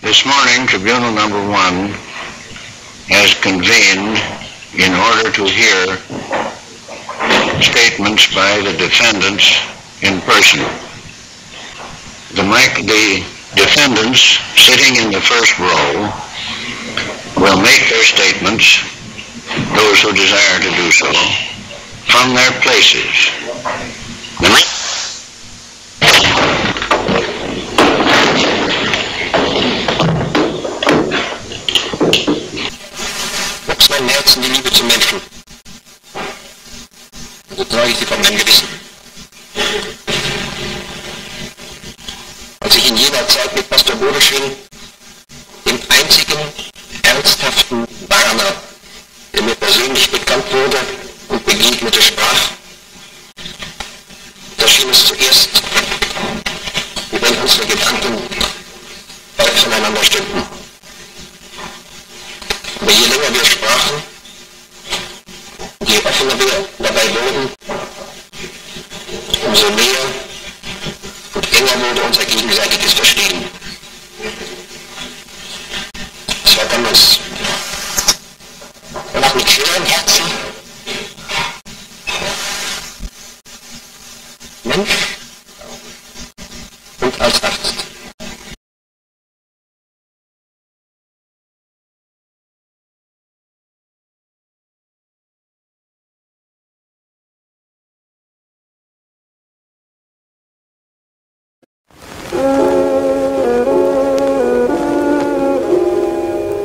This morning, Tribunal Number 1 has convened in order to hear statements by the defendants in person. The defendants sitting in the first row will make their statements, those who desire to do so, from their places. Wuchs mein Herzen die Liebe zum Menschen. So trage ich sie von meinem Gewissen. Als ich in jener Zeit mit Pastor Bodeschwin, dem einzigen ernsthaften Warner, der mir persönlich bekannt wurde und begegnete, sprach, da schien es zuerst, wie wenn unsere Gedanken weit voneinander stünden. Aber je länger wir sprachen, je offener wir dabei wurden, umso mehr und enger wurde unser gegenseitiges Verstehen. Es war damals noch mit schwerem Herzen Mensch und als Arzt.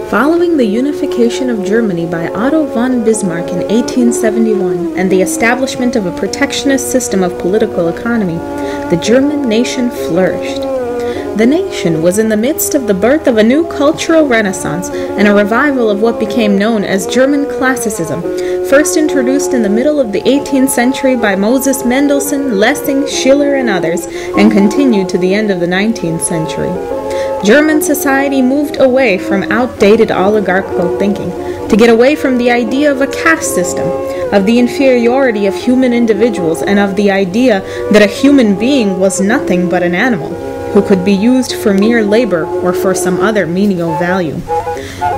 Following the unification of Germany by Otto von Bismarck in 1871 and the establishment of a protectionist system of political economy, the German nation flourished. The nation was in the midst of the birth of a new cultural renaissance and a revival of what became known as German classicism, first introduced in the middle of the 18th century by Moses Mendelssohn, Lessing, Schiller, and others, and continued to the end of the 19th century. German society moved away from outdated oligarchical thinking to get away from the idea of a caste system, of the inferiority of human individuals, and of the idea that a human being was nothing but an animal who could be used for mere labor or for some other menial value.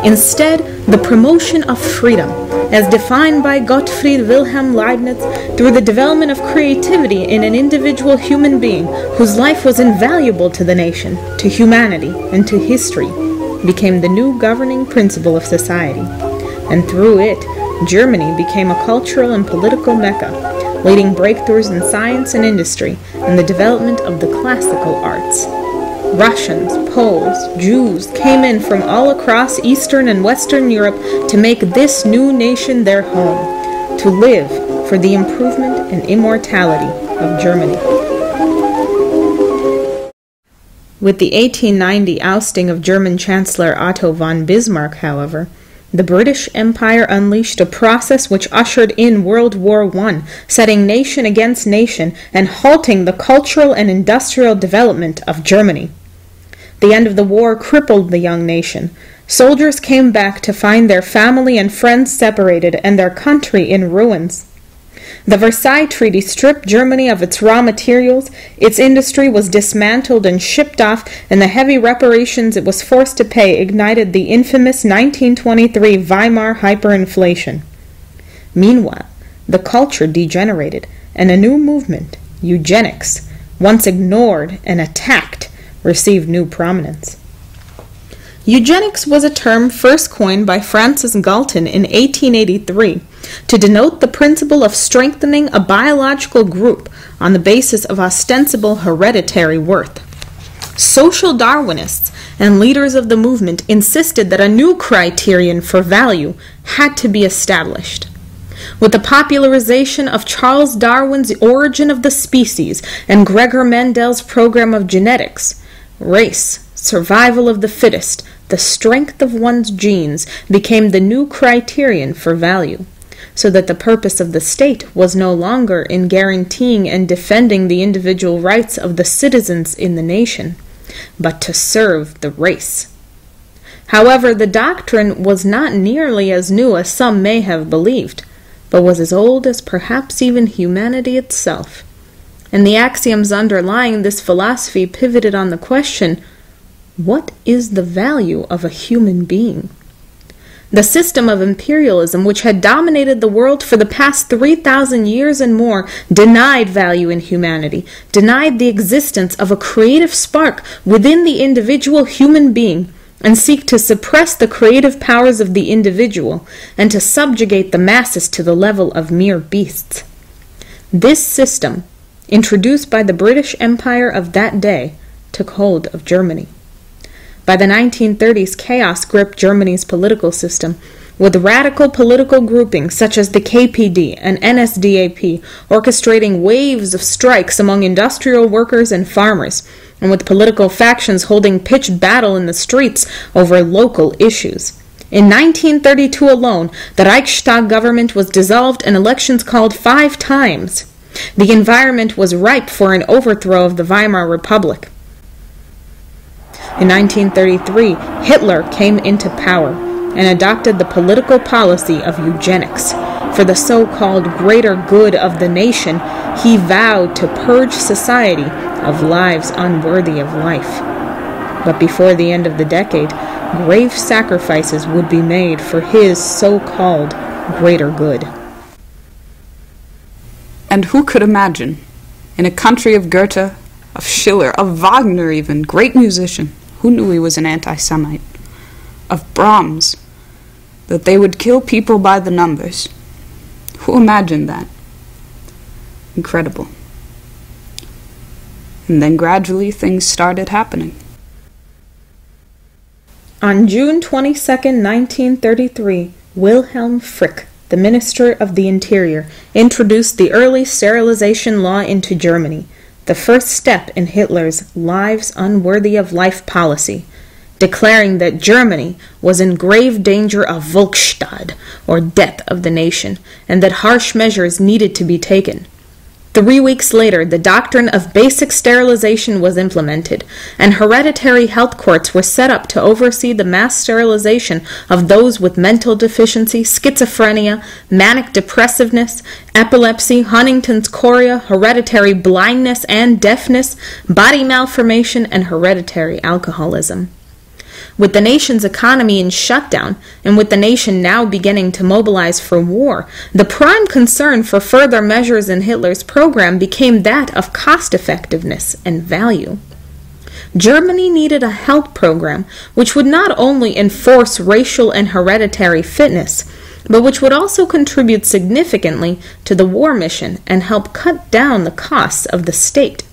Instead, the promotion of freedom, as defined by Gottfried Wilhelm Leibniz, through the development of creativity in an individual human being whose life was invaluable to the nation, to humanity, and to history, became the new governing principle of society. And through it, Germany became a cultural and political mecca, leading breakthroughs in science and industry and the development of the classical arts. Russians, Poles, Jews came in from all across Eastern and Western Europe to make this new nation their home, to live for the improvement and immortality of Germany. With the 1890 ousting of German Chancellor Otto von Bismarck, however, the British Empire unleashed a process which ushered in World War I, setting nation against nation and halting the cultural and industrial development of Germany. The end of the war crippled the young nation. Soldiers came back to find their family and friends separated and their country in ruins. The Versailles Treaty stripped Germany of its raw materials, its industry was dismantled and shipped off, and the heavy reparations it was forced to pay ignited the infamous 1923 Weimar hyperinflation. Meanwhile, the culture degenerated, and a new movement, eugenics, once ignored and attacked, received new prominence. Eugenics was a term first coined by Francis Galton in 1883 to denote the principle of strengthening a biological group on the basis of ostensible hereditary worth. Social Darwinists and leaders of the movement insisted that a new criterion for value had to be established. With the popularization of Charles Darwin's Origin of the Species and Gregor Mendel's program of genetics, race, survival of the fittest, the strength of one's genes became the new criterion for value, so that the purpose of the state was no longer in guaranteeing and defending the individual rights of the citizens in the nation, but to serve the race. However, the doctrine was not nearly as new as some may have believed, but was as old as perhaps even humanity itself. And the axioms underlying this philosophy pivoted on the question, What is the value of a human being? The system of imperialism, which had dominated the world for the past 3,000 years and more, denied value in humanity, denied the existence of a creative spark within the individual human being, and seek to suppress the creative powers of the individual, and to subjugate the masses to the level of mere beasts. This system, introduced by the British Empire of that day, took hold of Germany. By the 1930s, chaos gripped Germany's political system, with radical political groupings such as the KPD and NSDAP orchestrating waves of strikes among industrial workers and farmers, and with political factions holding pitched battle in the streets over local issues. In 1932 alone, the Reichstag government was dissolved and elections called 5 times. The environment was ripe for an overthrow of the Weimar Republic. In 1933, Hitler came into power and adopted the political policy of eugenics. For the so-called greater good of the nation, he vowed to purge society of lives unworthy of life. But before the end of the decade, grave sacrifices would be made for his so-called greater good. And who could imagine, in a country of Goethe, of Schiller, of Wagner even, great musician, who knew he was an anti-Semite, of Brahms, that they would kill people by the numbers? Who imagined that? Incredible. And then gradually things started happening. On June 22, 1933, Wilhelm Frick, the Minister of the Interior, introduced the early sterilization law into Germany, the first step in Hitler's lives unworthy of life policy, declaring that Germany was in grave danger of Volksstaat, or death of the nation, and that harsh measures needed to be taken. 3 weeks later, the doctrine of basic sterilization was implemented, and hereditary health courts were set up to oversee the mass sterilization of those with mental deficiency, schizophrenia, manic depressiveness, epilepsy, Huntington's chorea, hereditary blindness and deafness, body malformation, and hereditary alcoholism. With the nation's economy in shutdown, and with the nation now beginning to mobilize for war, the prime concern for further measures in Hitler's program became that of cost-effectiveness and value. Germany needed a health program which would not only enforce racial and hereditary fitness, but which would also contribute significantly to the war mission and help cut down the costs of the state.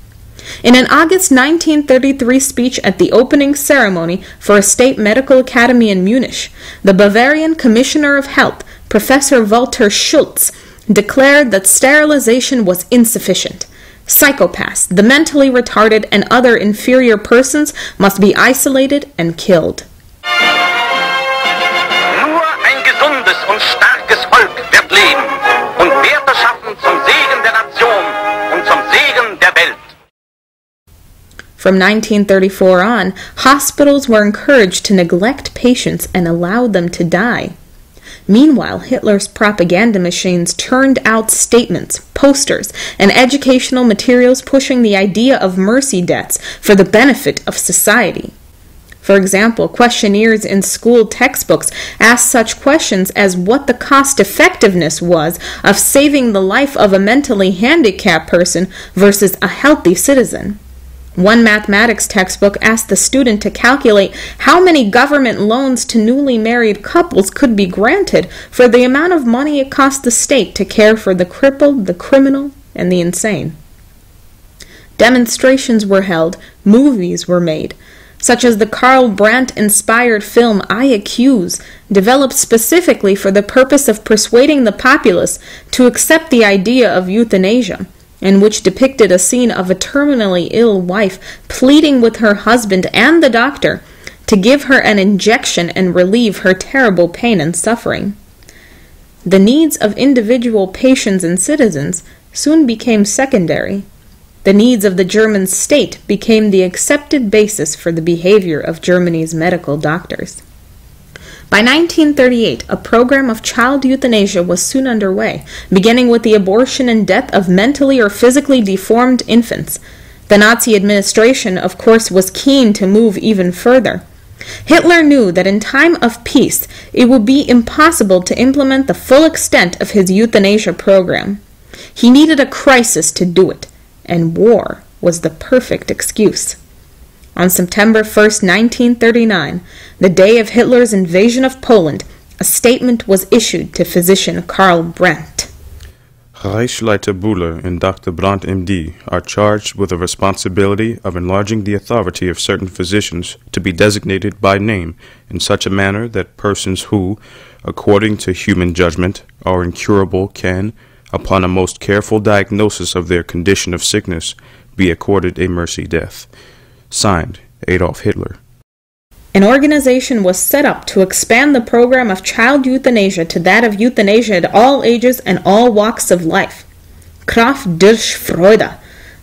In an August 1933 speech at the opening ceremony for a state medical academy in Munich, the Bavarian Commissioner of Health, Professor Walter Schultz, declared that sterilization was insufficient. Psychopaths, the mentally retarded, and other inferior persons must be isolated and killed. Nur ein gesundes und starkes Volk wird leben und Werte schaffen zum Segen der Nation und zum Segen der Welt. From 1934 on, hospitals were encouraged to neglect patients and allow them to die. Meanwhile, Hitler's propaganda machines turned out statements, posters, and educational materials pushing the idea of mercy deaths for the benefit of society. For example, questionnaires in school textbooks asked such questions as what the cost-effectiveness was of saving the life of a mentally handicapped person versus a healthy citizen. One mathematics textbook asked the student to calculate how many government loans to newly married couples could be granted for the amount of money it cost the state to care for the crippled, the criminal, and the insane. Demonstrations were held, movies were made, such as the Karl Brandt-inspired film I Accuse, developed specifically for the purpose of persuading the populace to accept the idea of euthanasia, and which depicted a scene of a terminally ill wife pleading with her husband and the doctor to give her an injection and relieve her terrible pain and suffering. The needs of individual patients and citizens soon became secondary. The needs of the German state became the accepted basis for the behavior of Germany's medical doctors. By 1938, a program of child euthanasia was soon underway, beginning with the abortion and death of mentally or physically deformed infants. The Nazi administration, of course, was keen to move even further. Hitler knew that in time of peace, it would be impossible to implement the full extent of his euthanasia program. He needed a crisis to do it, and war was the perfect excuse. On September 1st, 1939, the day of Hitler's invasion of Poland, a statement was issued to physician Karl Brandt. Reichsleiter Buhler and Dr. Brandt MD are charged with the responsibility of enlarging the authority of certain physicians to be designated by name in such a manner that persons who, according to human judgment, are incurable can, upon a most careful diagnosis of their condition of sickness, be accorded a mercy death. Signed, Adolf Hitler. An organization was set up to expand the program of child euthanasia to that of euthanasia at all ages and all walks of life. Kraft durch Freude,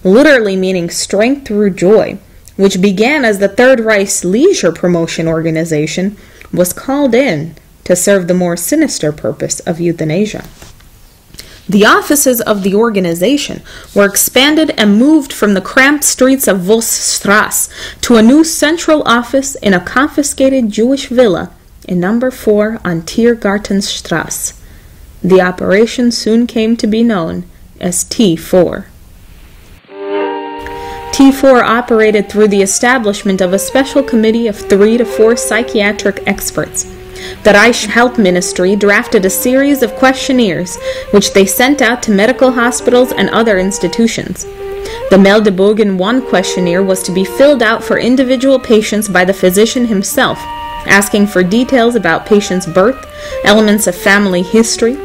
literally meaning strength through joy, which began as the Third Reich's leisure promotion organization, was called in to serve the more sinister purpose of euthanasia. The offices of the organization were expanded and moved from the cramped streets of Vossstrasse to a new central office in a confiscated Jewish villa in number 4 on Tiergartenstrasse. The operation soon came to be known as T-4. T-4 operated through the establishment of a special committee of 3 to 4 psychiatric experts. The Reich Health Ministry drafted a series of questionnaires which they sent out to medical hospitals and other institutions. The Meldebogen 1 questionnaire was to be filled out for individual patients by the physician himself, asking for details about patients' birth, elements of family history,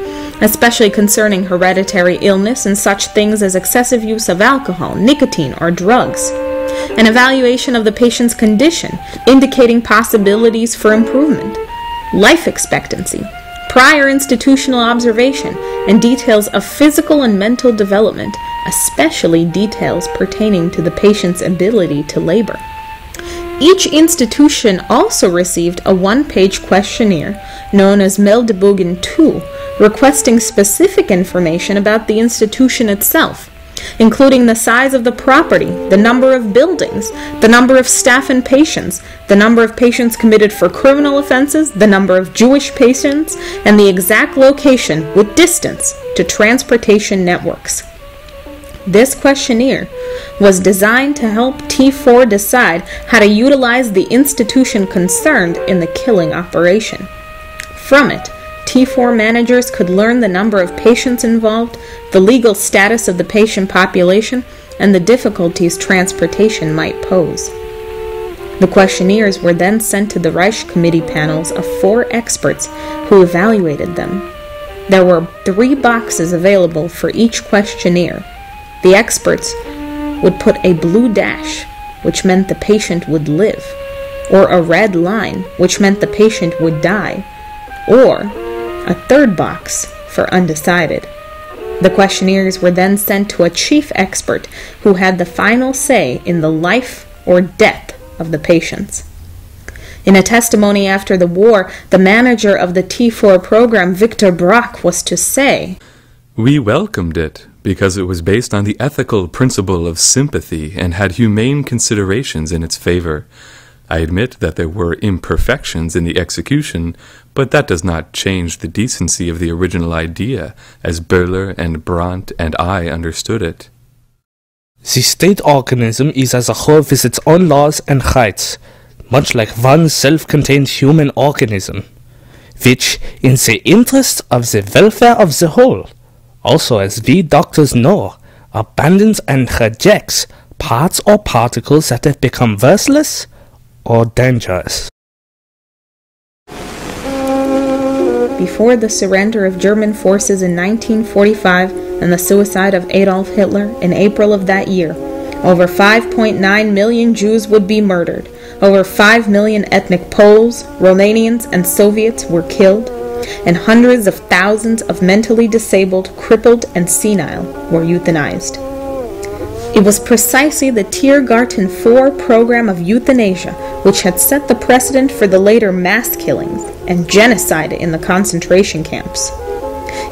especially concerning hereditary illness and such things as excessive use of alcohol, nicotine, or drugs. An evaluation of the patient's condition, indicating possibilities for improvement. Life expectancy, prior institutional observation, and details of physical and mental development, especially details pertaining to the patient's ability to labor. Each institution also received a one-page questionnaire known as Meldebogen 2, requesting specific information about the institution itself, including the size of the property, the number of buildings, the number of staff and patients, the number of patients committed for criminal offenses, the number of Jewish patients, and the exact location with distance to transportation networks. This questionnaire was designed to help T4 decide how to utilize the institution concerned in the killing operation. From it, T4 managers could learn the number of patients involved, the legal status of the patient population, and the difficulties transportation might pose. The questionnaires were then sent to the Reich Committee panels of 4 experts who evaluated them. There were 3 boxes available for each questionnaire. The experts would put a blue dash, which meant the patient would live, or a red line, which meant the patient would die, or a third box for undecided. The questionnaires were then sent to a chief expert who had the final say in the life or death of the patients. In a testimony after the war, the manager of the T4 program, Victor Brack, was to say, "We welcomed it because it was based on the ethical principle of sympathy and had humane considerations in its favor. I admit that there were imperfections in the execution, but that does not change the decency of the original idea, as Böhler and Brandt and I understood it." The state organism is as a whole with its own laws and rights, much like one self-contained human organism, which, in the interest of the welfare of the whole, also as we doctors know, abandons and rejects parts or particles that have become worthless or dangerous. Before the surrender of German forces in 1945 and the suicide of Adolf Hitler in April of that year, over 5.9 million Jews would be murdered. Over 5 million ethnic Poles, Romanians, and Soviets were killed, and hundreds of thousands of mentally disabled, crippled, and senile were euthanized. It was precisely the Tiergarten 4 program of euthanasia which had set the precedent for the later mass killings and genocide in the concentration camps.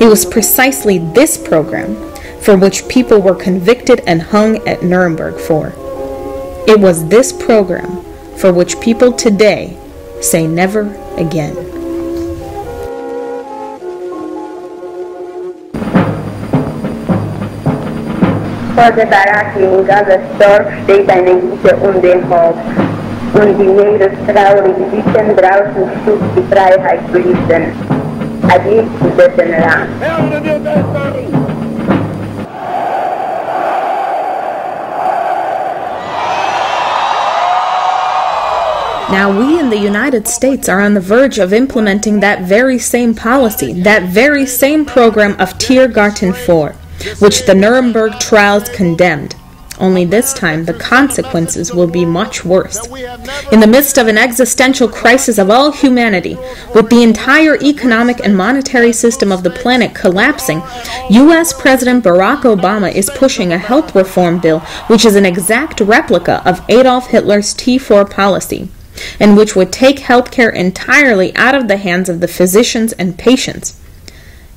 It was precisely this program for which people were convicted and hung at Nuremberg for. It was this program for which people today say never again. Heute Baracklinger, das Dorf steht eine Gute um den Hof. Und die meerestraurigen Witten draußen schlug die Freiheit blüten. Adieu zu dessen Land. Now we in the United States are on the verge of implementing that very same policy, that very same program of Tiergarten 4, which the Nuremberg trials condemned. Only this time the consequences will be much worse. In the midst of an existential crisis of all humanity, with the entire economic and monetary system of the planet collapsing, U.S. President Barack Obama is pushing a health reform bill which is an exact replica of Adolf Hitler's T-4 policy, and which would take healthcare entirely out of the hands of the physicians and patients,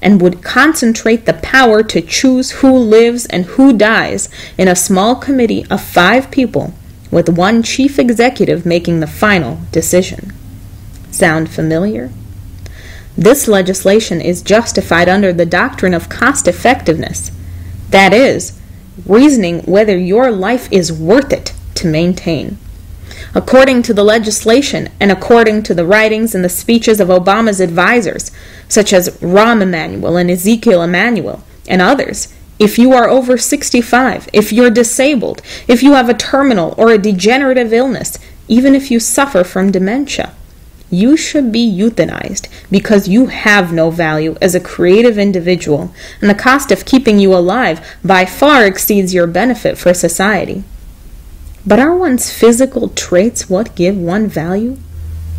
and would concentrate the power to choose who lives and who dies in a small committee of 5 people, with one chief executive making the final decision. Sound familiar? This legislation is justified under the doctrine of cost-effectiveness, that is, reasoning whether your life is worth it to maintain. According to the legislation and according to the writings and the speeches of Obama's advisors, such as Rahm Emanuel and Ezekiel Emanuel and others, if you are over 65, if you're disabled, if you have a terminal or a degenerative illness, even if you suffer from dementia, you should be euthanized because you have no value as a creative individual, and the cost of keeping you alive by far exceeds your benefit for society. But are one's physical traits what give one value?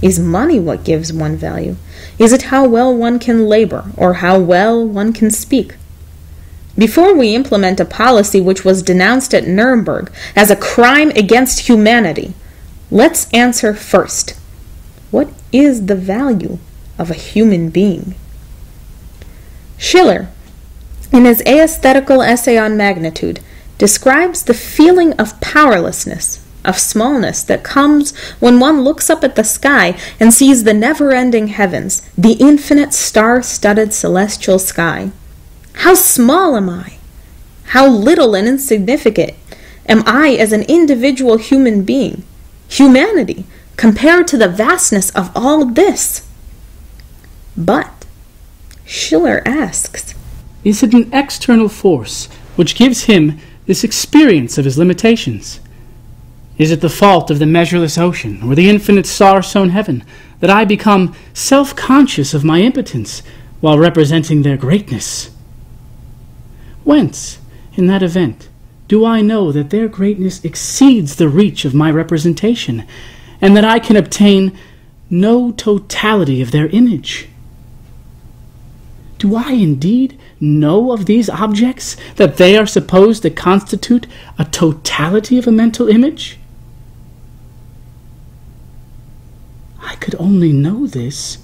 Is money what gives one value? Is it how well one can labor or how well one can speak? Before we implement a policy which was denounced at Nuremberg as a crime against humanity, let's answer first, what is the value of a human being? Schiller, in his aesthetical essay on magnitude, describes the feeling of powerlessness, of smallness that comes when one looks up at the sky and sees the never-ending heavens, the infinite star-studded celestial sky. How small am I? How little and insignificant am I as an individual human being, humanity, compared to the vastness of all this? But, Schiller asks, is it an external force which gives him this experience of his limitations? Is it the fault of the measureless ocean or the infinite star-sown heaven that I become self-conscious of my impotence while representing their greatness? Whence, in that event, do I know that their greatness exceeds the reach of my representation, and that I can obtain no totality of their image? Do I indeed know of these objects, that they are supposed to constitute a totality of a mental image? I could only know this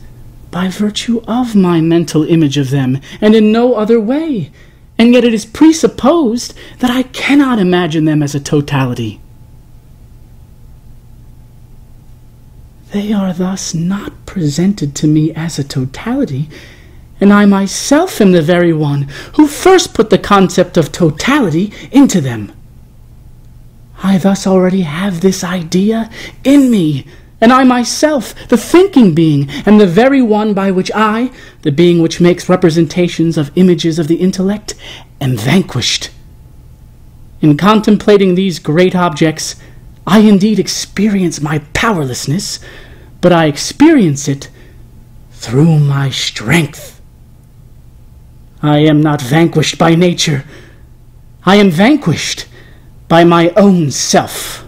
by virtue of my mental image of them, and in no other way, and yet it is presupposed that I cannot imagine them as a totality. They are thus not presented to me as a totality, and I myself am the very one who first put the concept of totality into them. I thus already have this idea in me, and I myself, the thinking being, am the very one by which I, the being which makes representations of images of the intellect, am vanquished. In contemplating these great objects, I indeed experience my powerlessness, but I experience it through my strength. I am not vanquished by nature. I am vanquished by my own self.